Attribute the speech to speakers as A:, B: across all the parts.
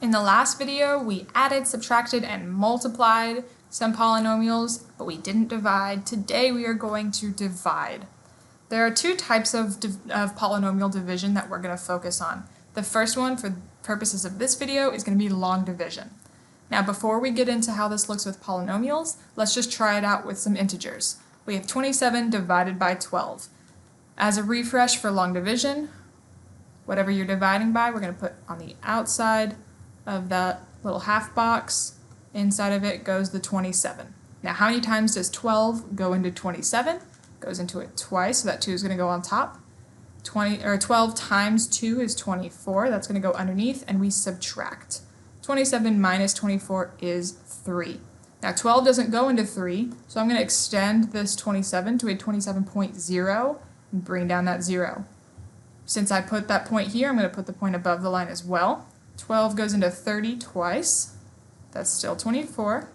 A: In the last video, we added, subtracted, and multiplied some polynomials, but we didn't divide. Today we are going to divide. There are two types of polynomial division that we're going to focus on. The first one, for purposes of this video, is going to be long division. Now before we get into how this looks with polynomials, let's just try it out with some integers. We have 27 divided by 12. As a refresh for long division, whatever you're dividing by, we're going to put on the outside of that little half box. Inside of it goes the 27. Now how many times does 12 go into 27? Goes into it twice, so that 2 is going to go on top. 12 times 2 is 24, that's going to go underneath, and we subtract. 27 minus 24 is 3. Now 12 doesn't go into 3, so I'm going to extend this 27 to a 27.0 and bring down that 0. Since I put that point here, I'm going to put the point above the line as well. 12 goes into 30 twice, that's still 24,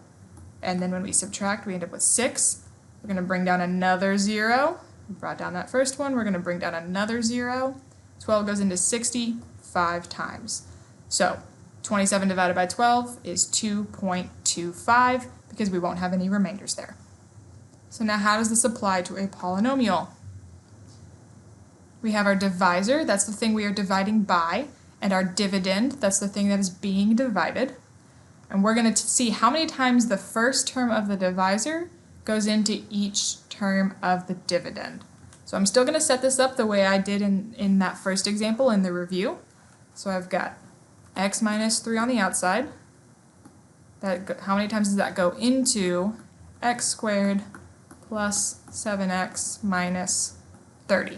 A: and then when we subtract we end up with 6. We're going to bring down another 0. We brought down that first one, we're going to bring down another 0. 12 goes into 60 5 times. So 27 divided by 12 is 2.25 because we won't have any remainders there. So now how does this apply to a polynomial? We have our divisor, that's the thing we are dividing by, and our dividend, that's the thing that is being divided. And we're going to see how many times the first term of the divisor goes into each term of the dividend. So I'm still going to set this up the way I did in that first example in the review. So I've got x minus 3 on the outside. How many times does that go into x squared plus 7x minus 30?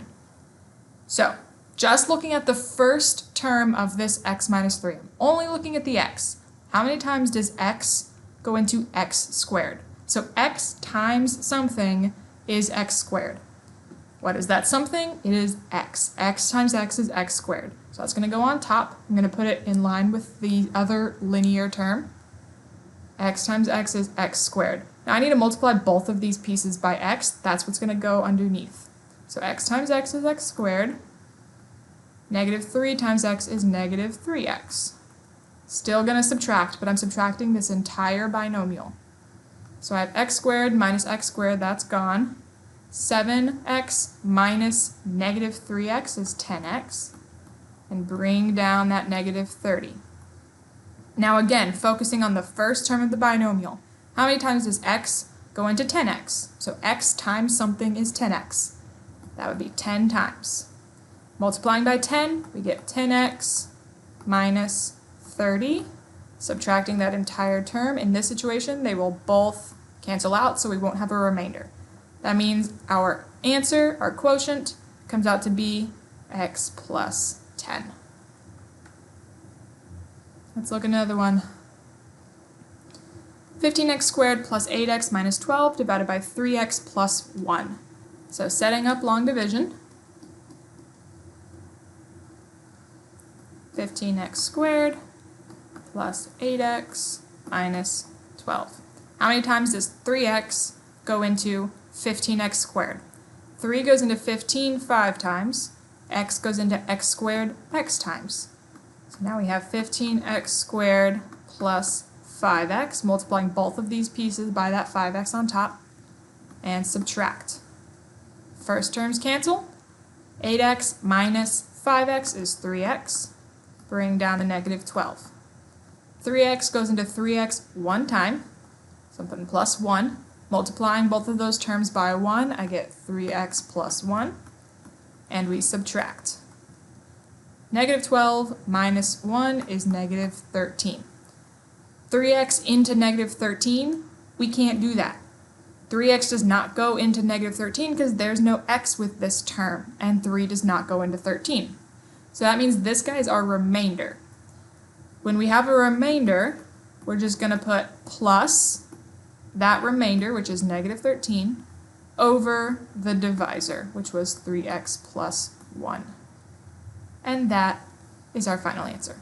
A: So just looking at the first term of this x minus 3, I'm only looking at the x. How many times does x go into x squared? So x times something is x squared. What is that something? It is x. X times x is x squared. So that's going to go on top. I'm going to put it in line with the other linear term. X times x is x squared. Now I need to multiply both of these pieces by x. That's what's going to go underneath. So x times x is x squared. Negative 3 times x is negative 3x. Still going to subtract, but I'm subtracting this entire binomial. So I have x squared minus x squared, that's gone. 7x minus negative 3x is 10x. And bring down that negative 30. Now again, focusing on the first term of the binomial. How many times does x go into 10x? So x times something is 10x. That would be 10 times. Multiplying by 10, we get 10x minus 30. Subtracting that entire term. In this situation, they will both cancel out, so we won't have a remainder. That means our answer, our quotient, comes out to be x plus 10. Let's look at another one. 15x squared plus 8x minus 12 divided by 3x plus 1. So setting up long division. 15x squared plus 8x minus 12. How many times does 3x go into 15x squared? 3 goes into 15 5 times. X goes into x squared x times. So now we have 15x squared plus 5x, multiplying both of these pieces by that 5x on top, and subtract. First terms cancel. 8x minus 5x is 3x. Bring down the negative 12. 3x goes into 3x one time, so I'm putting plus 1. Multiplying both of those terms by 1, I get 3x plus 1, and we subtract. Negative 12 minus 1 is negative 13. 3x into negative 13, we can't do that. 3x does not go into negative 13 because there's no x with this term, and 3 does not go into 13. So that means this guy is our remainder. When we have a remainder, we're just going to put plus that remainder, which is negative 13, over the divisor, which was 3x plus 1. And that is our final answer.